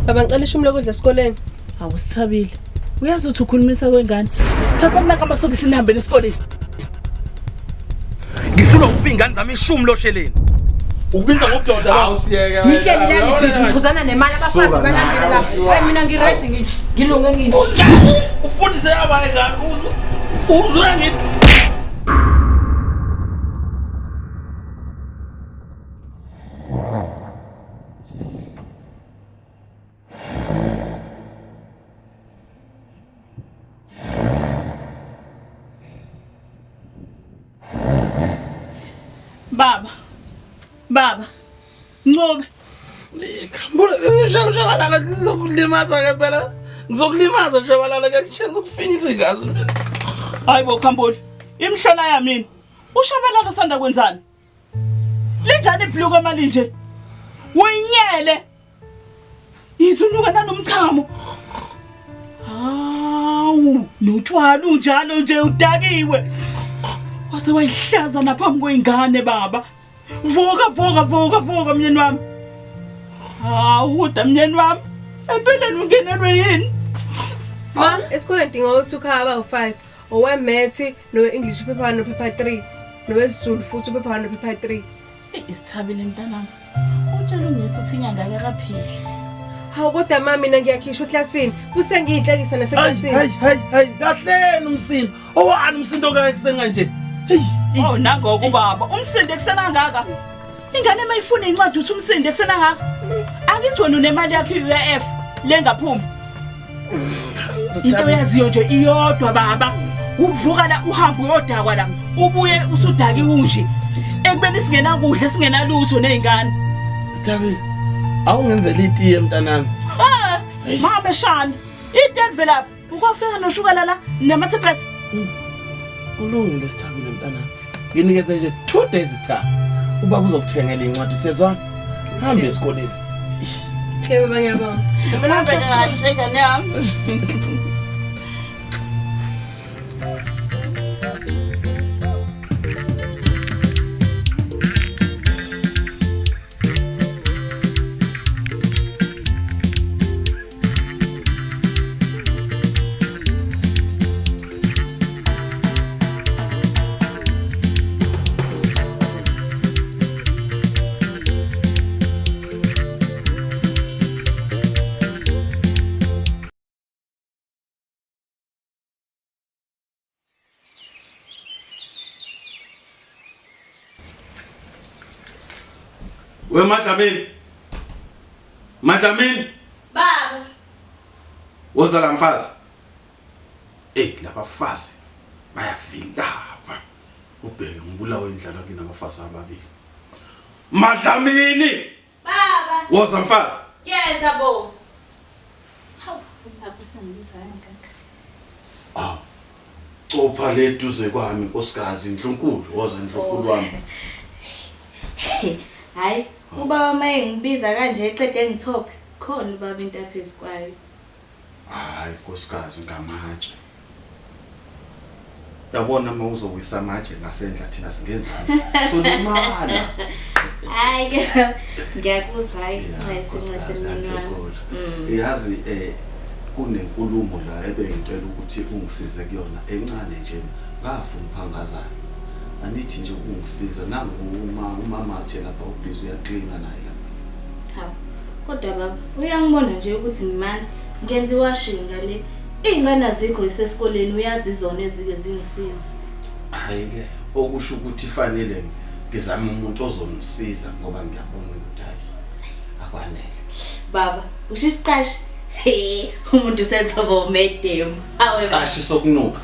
Baba ngicela ishumi lokudla esikoleni. Awusithabile. Uyazi uthi ukhulumisa kwengane. Thatha mina kamasokisi nihambele esikoleni. Ngifuna ukuphi ingane zami ishumi losheleni. Ukubiza ngobudoda la. Awusiyeke. Ngitshela ngibhizi ngikhuzana nemali abafazi banambele lapha. Hayi mina ngiready ngithi. Ngilunge ngithi. Ufundise abanye ngane uzwe ngithi. Baba. Ncube. Shabalala ngizokulimaza ke phela. Ngizokulimaza shabalala ke ngishaya ngokufinyisa igazi mina. Hayibo Khambuli. Imhlona yami. Ushabalala sanda kwenzani? Linjani ibhluku emali nje? Uyinyele. Izunuka nanomchamo. Hawu, notshwala unjalo nje udakiwe. Wase wayihlaza naphambi kwengane baba. Vuka mnyeni wami. Hawu, mnyeni wami. Empeleni ungenelwe yini? Ma, esikoleni dinga ukuthi ukhaba u5, oweMaths, nowe-English paper 1 no paper 3, noweZulu futhi paper 1 no paper 3. Isithabile mntanami. Utshela uNesi uthi inyanga akaphili. Hawu kodwa mama mina ngiyakhishwa eklasini. Kusengiyihlekisa naseklasini. Hayi, kahleni umsindo. Owani umsindo kake kusenganje? Oh nangoku baba, umsindo ekusena ngaka. Ingane mayifuna incwadi uthi umsindo ekusena ngaka. Angithi wena unemali yakhe iUIF lengaphumi. Into yaziyo nje iyodwa baba. Ukuvuka la uhambe uyodakwa la. Ubuye usudaki unje. Ekubeni singena kudla singena lutho nezingane. Sithabile. Awungenzela itiye mntanami. Mama shana. Itiye vela. Ukufika noshukela la namatablet. Kulungile Sithabile mntanami. Nginikeze nje 2 days isitha. Ubaba uzokuthengela incwadi sezwana. Hambe esikoleni. Ke baba ngiyabonga. Mina ngibheka kahle ngane yami. We Madlamini. Baba. Wozala mfazi. Laba fazi bayafika lapha. Ubheke ngibulawa indlala kina abafazi ababili. Madlamini. Baba. Woza mfazi. Yes, abo. Hawu, baba sengizana kaka. Copha leduze kwami nkosikazi Ndlunkulu, woza Ndlunkulu wami. Hayi, ubaba maye ngibiza kanje eqede ngithophe. Khona ubaba into aphezulu kwayo. Hayi nkosikazi ngamatshe. Yabona uma uzowisa amatshe ngasendla thina singenzansi. Solimala. Hayi, ngiyakuzwa hayi, ngayisinqesemini wami. Yazi kunenkulumo la ebengicela ukuthi ungisize kuyona encane nje ngafa umphangazana. Anithi nje ungisiza umama athe lapha ubhizi uyaqina naye lapha. Hawu. Kodwa baba, uyangibona nje ukuthi ngimanzi ngenza iwashing ngale. Ingane azikho isesikoleni uyazi izona ezike zingisiza. Hayi ke okusho ukuthi fanele ngizame umuntu ozongisiza ngoba ngiyabona ukuthi hayi akwanele. Baba, ushisiqashi. Umuntu usezoba umedem. Hawe Qashi sokunuka.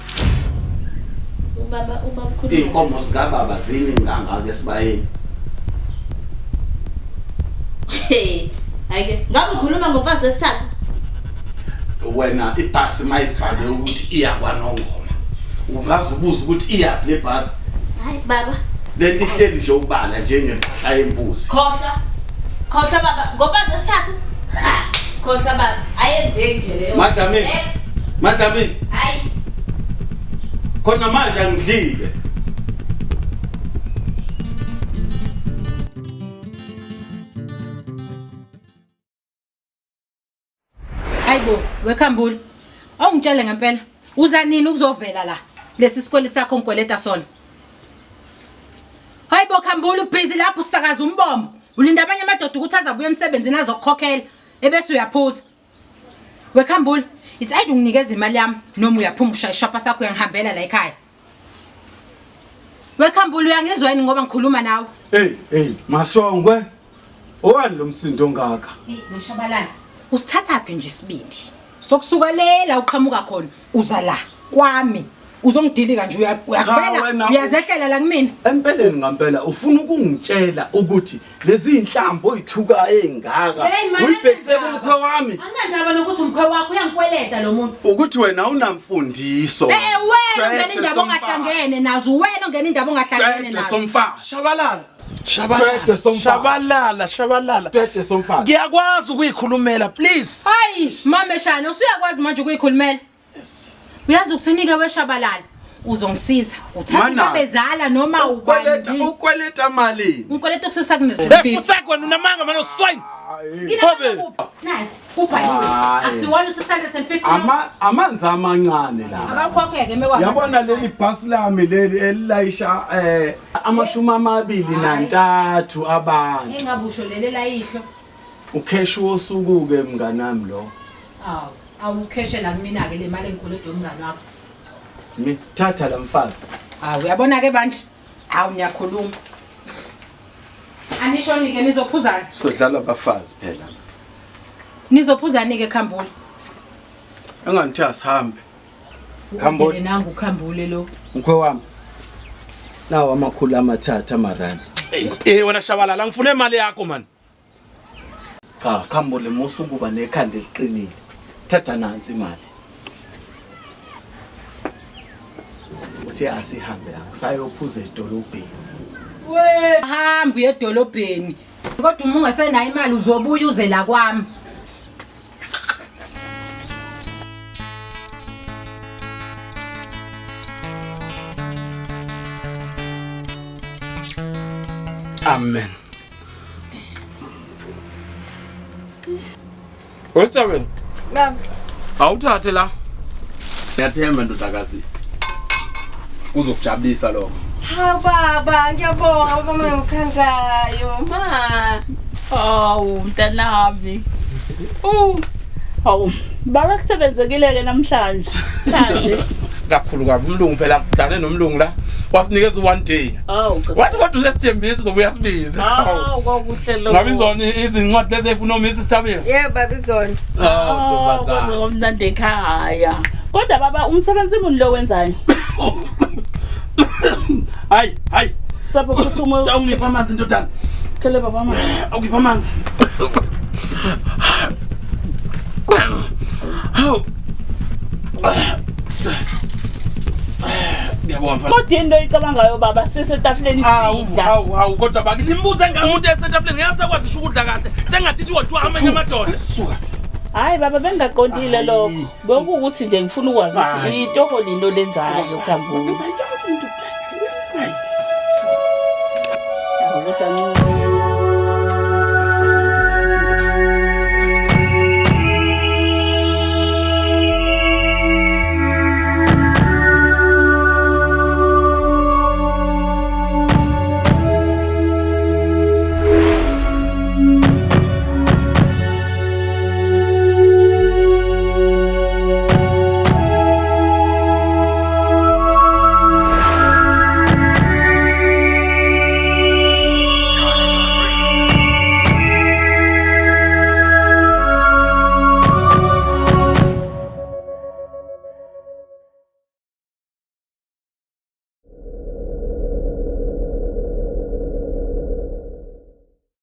Ubaba khuluma. Inkomo zikababa zini ngangake esibayeni. Hayike, ngabe ukhuluma ngomfazi wesithathu? Wena ibhasi mayibhale ukuthi iya kwaNongoma. Ungazubuza ukuthi iya le bhasi. Hayi baba. Lento ihleli nje ukubala njengeqhaqa yembuzi. Khohla baba, ngomfazi wesithathu. Khohla baba, ayenzeki nje leyo. Madlamini. Hayi. Khona manje angidlile. Hayibo, wekhambula. Awungitshele ngempela. Uza nini ukuzovela la? Lesi sikole sakho ngikweleta sona. Hayibo khambula ubhizi lapho usakaza umbombo. Ulinda abanye amadoda ukuthi azabuya emsebenzini azokukhokhela ebese uyaphuza. Wekhambula, it's either unginikeza imali yami noma uyaphuma ushaya ishopha sakho uyangihambela la ekhaya. Wekhambula uyangizwa yini ngoba ngikhuluma nawe? Hey, Mashongwe. Owani lo msindo ngaka? Neshabalala. Usithatha phi nje isibindi? Sokusuka lela uqhamuka khona uza la kwami. Uzongidilika nje uyaqhela uyazehlela la kumina. Empeleni ngempela ufuna ukungitshela ukuthi lezi inhlambo oyithuka engaka uyibhekise kumkhwe wami. Anandaba nokuthi umkhwe wakho uyangikweleta lo muntu. Ukuthi wena unamfundiso. Wena ungena indaba ongahlangene nazo wena ungena indaba ongahlangene nazo. Somfana. Shabalala. Tete somfana. Ngiyakwazi ukuyikhulumela please. Hayi, mameshana usuyakwazi manje ukuyikhulumela? Yes. Uyazi ukuthinike weshabalala. Uzongisiza. Uthatha ubezala noma ubani. Ukweleta mali. Unkweleta kusesa kunesemfisi. Usakwena unamanga manje swine. Hobe. Nayi, ubhaliwe. Asiwona u650. Amanzi amancane la. Akakhokheke mekwazi. Yabona leli bus lami leli elilayisha amashumi amabili nantathu abantu. Engabusho leli layihlo. Ukheshi wosuku ke mnganami lo. Awukheshe la mina ke le mali engikoleta yomngane wakho. Thatha la mfazi. Uyabona ke manje? Niyakhuluma. Anisho nike nizophuzana. Sodlala abafazi phela. Nizophuzani ke khambula. Engangithi asihambe. Khambule nangu khambule lo. Mkhwe wami. Nawo amakhulu amathathu amarandi. Wena shabalala ngifuna imali yakho man. Cha, khambule musukuba nekhanda eliqinile. Thatha nansi imali. Uthi asihambe la. Sayophuza edolobheni. Hamba uye edolobheni. Kodwa uma ungasenayo imali uzobuya uze la kwami. Amen. Wethaben. Baba. Awuthathe la. Siyathemba ndodakazi. Kuzokujabulisa lokho. Ha baba, ngiyabonga baba mangithandayo. Mntanami. Baba kusebenzekile ke namhlanje. Kakhulu kabi umlungu phela kudane nomlungu la. Wasinikeza 1 day. Wathi kodwa usesithembisa uzobuya sibiza. Kwakuhle lo. Ngabe izona izincwadi lezi efuna umisa isithabeni. Baba izona. Ntombazana. Ngomnandi ekhaya. Kodwa baba umsebenzi muni lo wenzayo? Hayi. Sapho kuthuma. Ungipha amanzi ndodana. Khele baba amanzi. Ungipha amanzi. Ngiyabona. Kodwa into oyicabangayo baba sisetafuleni sidla. Kodwa bakilimbuza ngamuntu esetafuleni ngiyasakwazi usho ukudla kahle. Sengathi kodwa amanye amadoda. Suka. Hayi baba bengaqondile lokho. Bekukuthi nje ngifuna ukwazi ukuthi itoko lino lenzayo khambula.